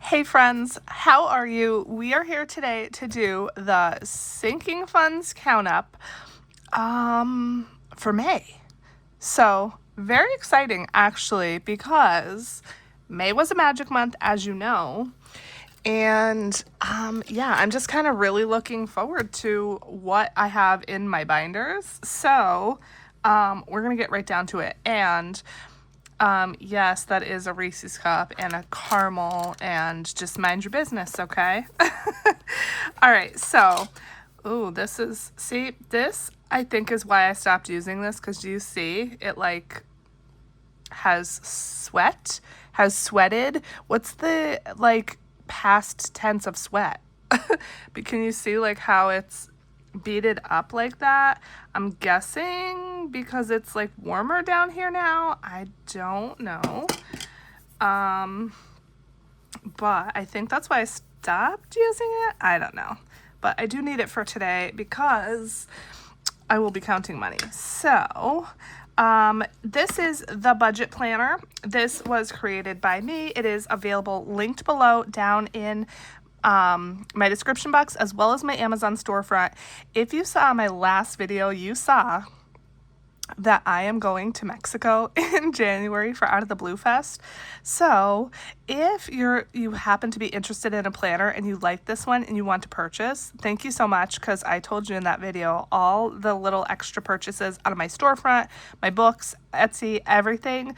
Hey friends, how are you? We are here today to do the sinking funds count up for May. So very exciting actually, because May was a magic month, as you know. And yeah, I'm just kind of really looking forward to what I have in my binders. So we're gonna get right down to it. And yes, that is a Reese's cup and a caramel, and just mind your business, okay? All right, so, ooh, this is, see, this I think is why I stopped using this, because do you see it like has sweated? What's the like past tense of sweat? But can you see like how it's beaded up like that? I'm guessing because it's like warmer down here now. I don't know. But I think that's why I stopped using it. I don't know. But I do need it for today because I will be counting money. So this is the budget planner. This was created by me. It is available linked below down in my description box, as well as my Amazon storefront. If you saw my last video, you saw that I am going to Mexico in January for Out of the Blue Fest. So if you happen to be interested in a planner and you like this one and you want to purchase, thank you so much, because I told you in that video all the little extra purchases out of my storefront, my books, Etsy, everything.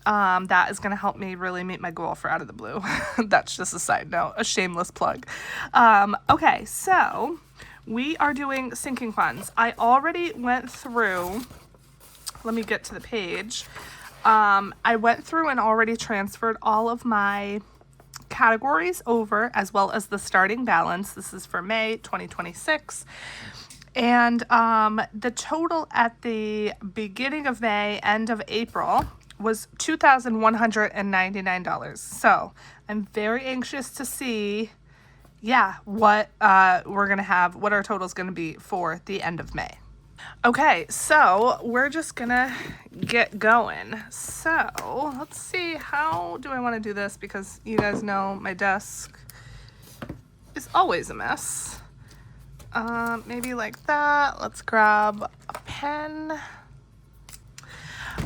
That is going to help me really meet my goal for Out of the Blue. That's just a side note, a shameless plug. Okay, so we are doing sinking funds. I already went through, let me get to the page. I went through and already transferred all of my categories over, as well as the starting balance. This is for May 2026. And the total at the beginning of May, end of April, was $2,199. So I'm very anxious to see, what we're gonna have, what our total is gonna be for the end of May. Okay, so we're just gonna get going. So let's see, how do I want to do this, because you guys know my desk is always a mess. Maybe like that. Let's grab a pen.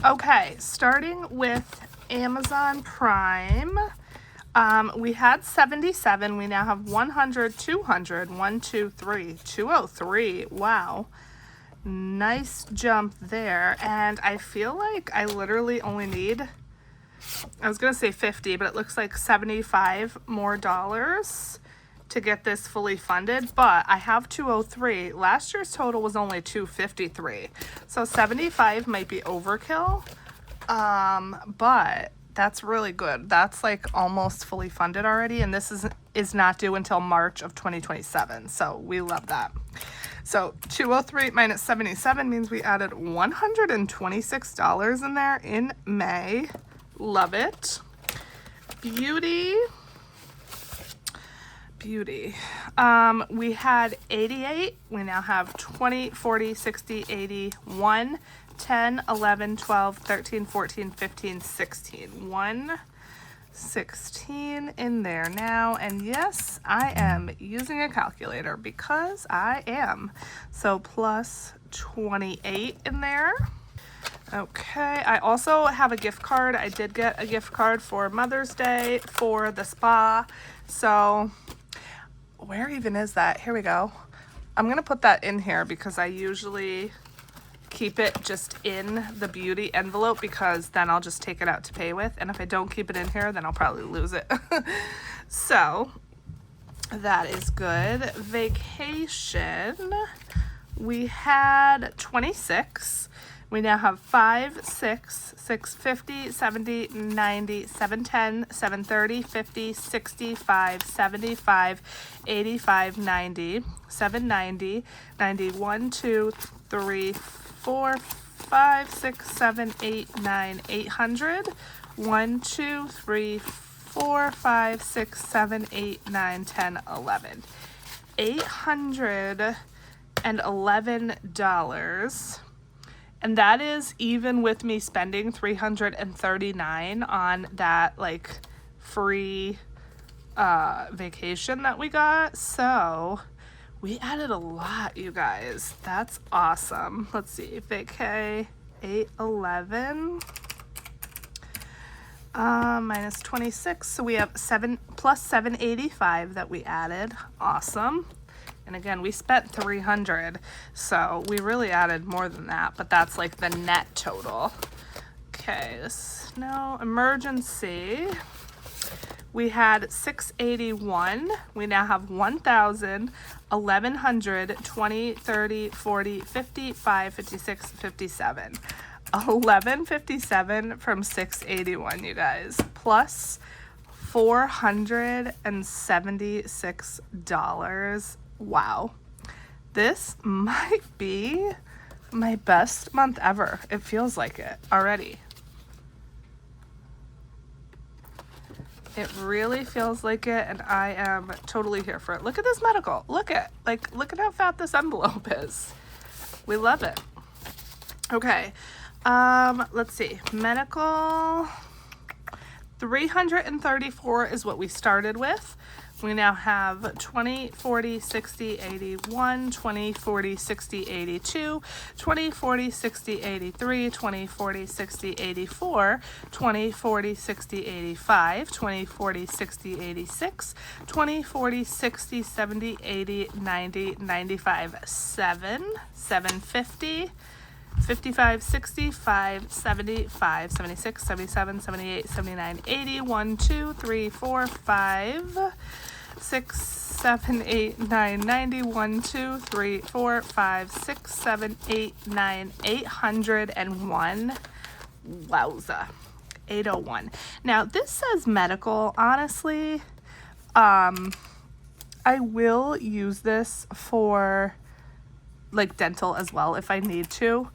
Okay, starting with Amazon Prime. We had 77. We now have 100, 200, 1, 2, 3, 203. Wow. Nice jump there. And I feel like I literally only need, I was going to say 50, but it looks like $75 more to get this fully funded, but I have 203. Last year's total was only 253, so 75 might be overkill, but that's really good. That's like almost fully funded already, and this is not due until March of 2027, so we love that. So 203 minus 77 means we added $126 in there in May. Love it. Beauty. We had 88. We now have 20, 40, 60, 80, 1, 10, 11, 12, 13, 14, 15, 16. 1, 16 in there now. And yes, I am using a calculator because I am. So plus 28 in there. Okay, I also have a gift card. I did get a gift card for Mother's Day for the spa. So where even is that? Here we go. I'm going to put that in here because I usually keep it just in the beauty envelope, because then I'll just take it out to pay with. And if I don't keep it in here, then I'll probably lose it. So that is good. Vacation. We had 26. We now have 5, 6, 650, 70, 90, 710, 730, 50, 65, 75, 85, 90, 790, 91, 2, 3, 4, 5, 6, 7, 8, 9, 800. 1, 2, 3, 4, 5, 6, 7, 8, 9, 10, 11. $811. And that is even with me spending $339 on that like free vacation that we got. So we added a lot, you guys. That's awesome. Let's see, vacay 811 minus 26. So we have 7 plus 785 that we added. Awesome. And again, we spent 300, so we really added more than that, but that's like the net total. Okay, snow emergency. We had 681. We now have 1,000, 1,100, 20, 30, 40, 55, 56, 57. 1157 from 681, you guys, plus $476. Wow. This might be my best month ever. It feels like it already. It really feels like it, and I am totally here for it. Look at this medical. Look at how fat this envelope is. We love it. Okay. Let's see. Medical 334 is what we started with. We now have 20, 40, 60, 81, 20, 40, 60, 82, 20, 40, 60, 83, 20, 40, 60, 84, 20, 40, 60, 85, 20, 40, 60, 86, 20, 40, 60, 70, 80, 90, 95, 750, 55, 65, 75, 76, 77, 78, 79, 80, 1, 2, 3, 4, 5, 6, 7, 8, 9, 90, 1, 2, 3, 4, 5, 6, 7, 8, 9, 801. Wowza. 801. Now this says medical. Honestly, I will use this for like dental as well if I need to.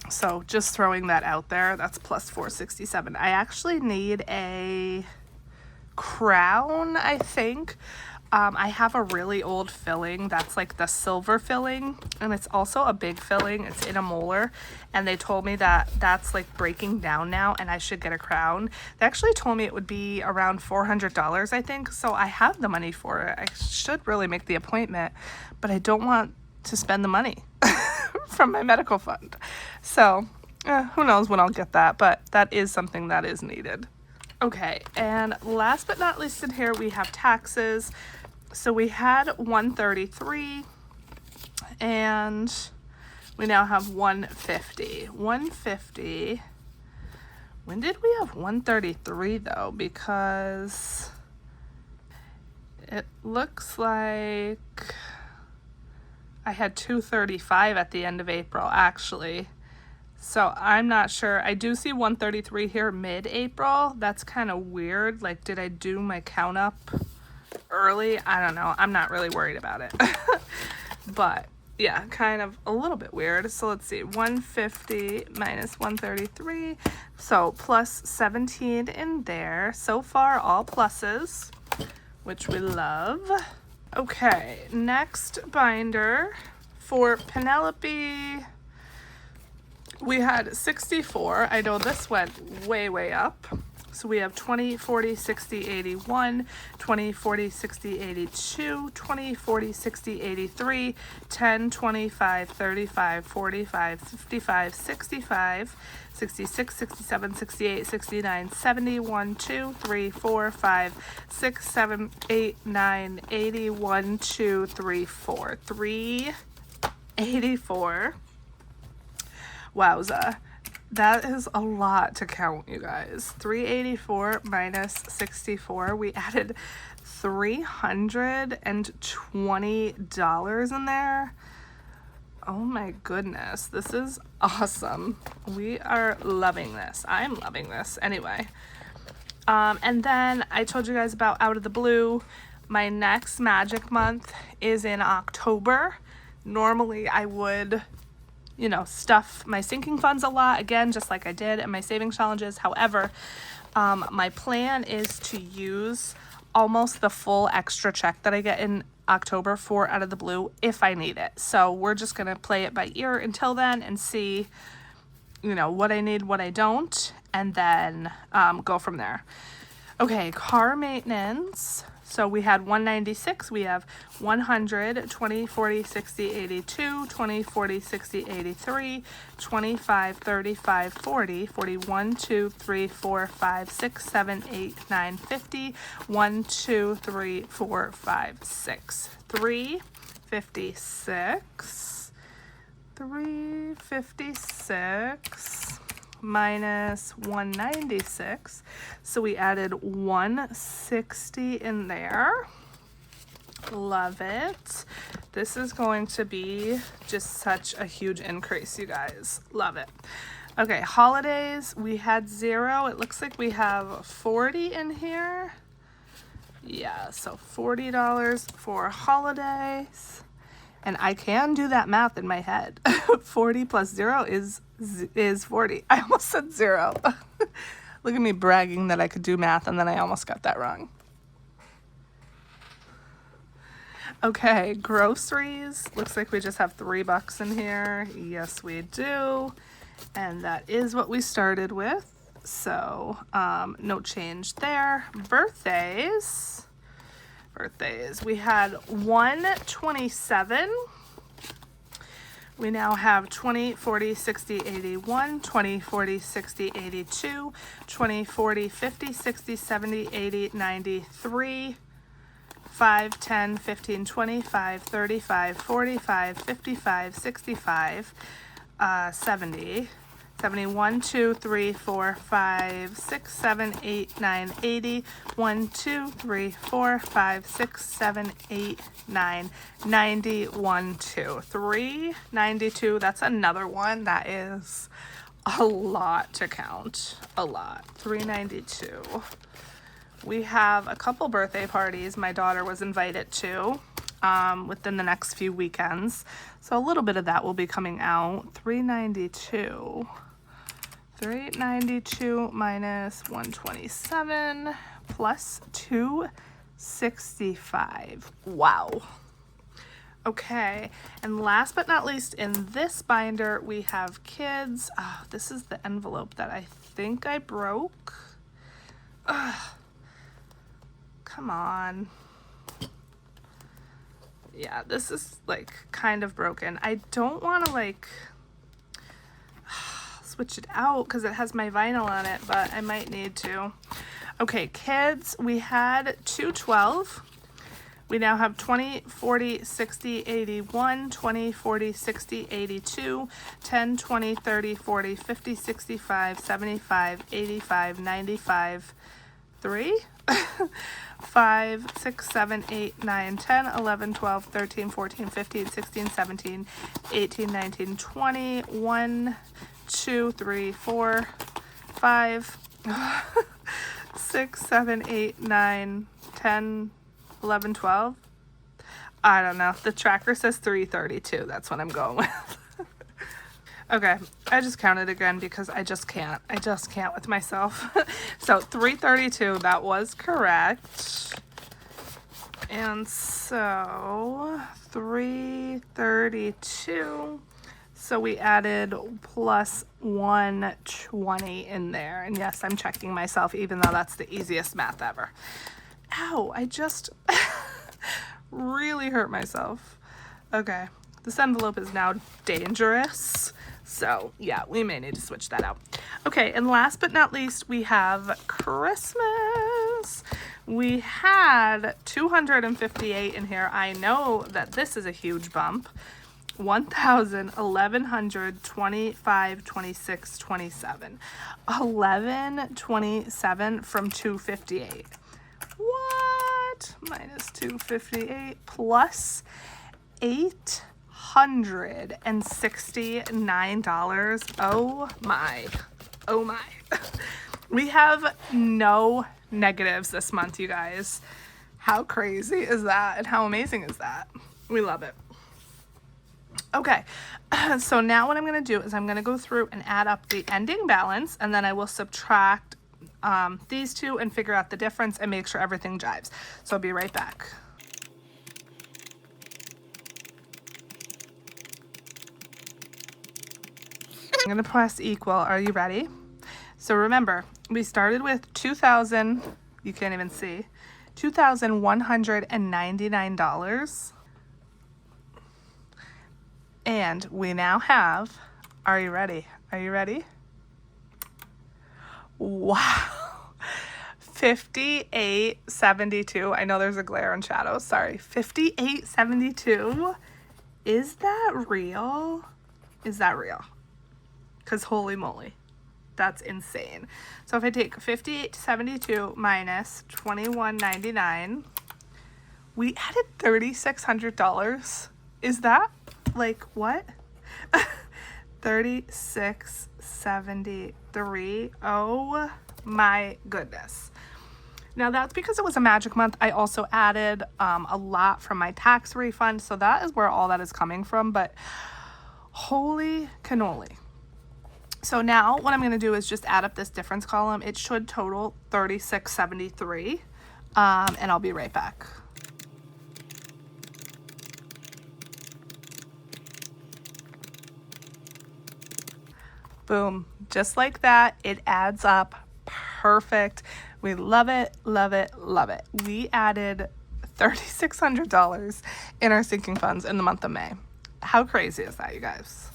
So just throwing that out there. That's plus 467. I actually need a crown, I think. I have a really old filling that's like the silver filling, and it's also a big filling. It's in a molar, and they told me that that's like breaking down now and I should get a crown. They actually told me it would be around $400, I think, so I have the money for it. I should really make the appointment, but I don't want to spend the money from my medical fund. So who knows when I'll get that, but that is something that is needed. Okay, and last but not least in here, we have taxes. So we had 133, and we now have 150. 150. When did we have 133 though? Because it looks like I had 235 at the end of April, actually. So I'm not sure. I do see 133 here mid-April. That's kind of weird. Like, did I do my count up early? I don't know. I'm not really worried about it. But yeah, kind of a little bit weird. So let's see. 150 minus 133. So plus 17 in there. So far, all pluses, which we love. Okay, next binder for Penelope. We had 64. I know this went way up. So we have 20, 40, 60, 81, 20, 40, 60, 82, 20, 40, 60, 83, 10, 25, 35, 45, 55, 65, 66, 67, 68, 69, 70, 1, 2, 3, 4, 5, 6, 7, 8, 9, 80, 1, 2, 3, 4, 384. Wowza. That is a lot to count, you guys. 384 minus 64. We added $320 in there. Oh my goodness. This is awesome. We are loving this. I'm loving this. Anyway. And then I told you guys about Out of the Blue. My next magic month is in October. Normally I would, you know, stuff my sinking funds a lot, again, just like I did in my savings challenges. However, my plan is to use almost the full extra check that I get in October for Out of the Blue if I need it. So we're just going to play it by ear until then and see, you know, what I need, what I don't, and then go from there. Okay, car maintenance. So we had 196, we have 100, 20, 40, 60, 82, 20, 40, 60, 83, 25, 35, 40, 41, 2, 3, 4, 5, 6, 7, 8, 9, 50, 1, 2, 3, 4, 5, 6, 356, 356 minus 196, so we added 160 in there. Love it. This is going to be just such a huge increase, you guys. Love it. Okay, holidays, we had 0. It looks like we have 40 in here. Yeah, so $40 for holidays. And I can do that math in my head. 40 plus 0 is 40. I almost said 0. Look at me bragging that I could do math, and then I almost got that wrong. Okay, groceries. Looks like we just have $3 in here. Yes, we do. And that is what we started with. So no change there. Birthdays. We had 127. We now have 20, 40, 60, 81, 20, 40, 60, 82, 20, 40, 50, 60, 70, 80, 93, 5, 10, 15, 25, 35, 45, 55, 65, 70, 71, 2, 3, 4, 5, 6, 7, 8, 9, 80, 1, 2, 3, 4, 5, 6, 7, 8, 9, 90, 1, 2, 3, 92. That's another one. That is a lot to count. A lot. 392. We have a couple birthday parties my daughter was invited to within the next few weekends. So a little bit of that will be coming out. 392. 392 minus 127 plus 265. Wow. Okay, and last but not least, in this binder, we have kids. Oh, this is the envelope that I think I broke. Ugh. Come on. Yeah, this is like kind of broken. I don't want to like switch it out because it has my vinyl on it, but I might need to. Okay, kids, we had 212. We now have 20, 40, 60, 81, 20, 40, 60, 82, 10, 20, 30, 40, 50, 65, 75, 85, 95, 3, 5, 6, 7, 8, 9, 10, 11, 12, 13, 14, 15, 16, 17, 18, 19, 20, 1, 2, 3, 4, 5, 6, 7, 8, 9, 10, 11, 12. I don't know. The tracker says 332. That's what I'm going with. Okay, I just counted again because I just can't. I just can't with myself. So 332, that was correct. And so 332. So we added plus 120 in there. And yes, I'm checking myself, even though that's the easiest math ever. Ow, I just really hurt myself. Okay, this envelope is now dangerous. So yeah, we may need to switch that out. Okay, and last but not least, we have Christmas. We had 258 in here. I know that this is a huge bump. 1,000, 1,100, 25, 26, 27. 1127 from 258. What? Minus 258 plus $869. Oh my. Oh my. We have no negatives this month, you guys. How crazy is that? And how amazing is that? We love it. Okay, so now what I'm going to do is I'm going to go through and add up the ending balance, and then I will subtract these two and figure out the difference and make sure everything jives. So I'll be right back. I'm going to press equal. Are you ready? So remember, we started with 2,000 You can't even see. $2,199. And we now have, are you ready? Are you ready? Wow. $58.72. I know there's a glare on shadows. Sorry. $58.72. Is that real? Is that real? Because holy moly, that's insane. So if I take $58.72 minus $21.99, we added $3,600. Is that like what? $36.73. Oh my goodness. Now that's because it was a magic month. I also added a lot from my tax refund. So that is where all that is coming from. But holy cannoli. So now what I'm going to do is just add up this difference column. It should total $36.73. And I'll be right back. Boom. Just like that, it adds up perfect. We love it, love it, love it. We added $3,600 in our sinking funds in the month of May. How crazy is that, you guys?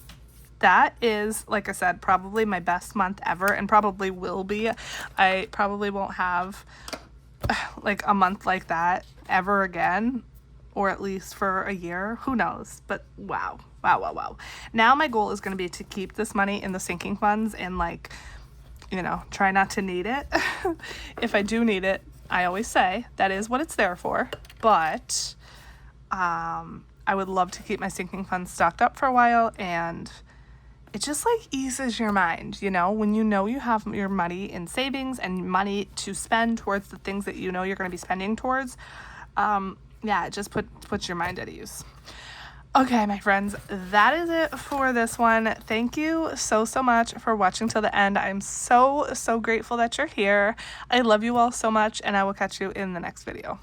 That is, like I said, probably my best month ever, and probably will be. I probably won't have like a month like that ever again, or at least for a year. Who knows? But wow. Wow, wow, wow. Now my goal is going to be to keep this money in the sinking funds and, like, you know, try not to need it. If I do need it, I always say that is what it's there for. But I would love to keep my sinking funds stocked up for a while, and it just like eases your mind, you know, when you know you have your money in savings and money to spend towards the things that you know you're going to be spending towards. Yeah, it just puts your mind at ease. Okay, my friends, that is it for this one. Thank you so much for watching till the end. I'm so grateful that you're here. I love you all so much, and I will catch you in the next video.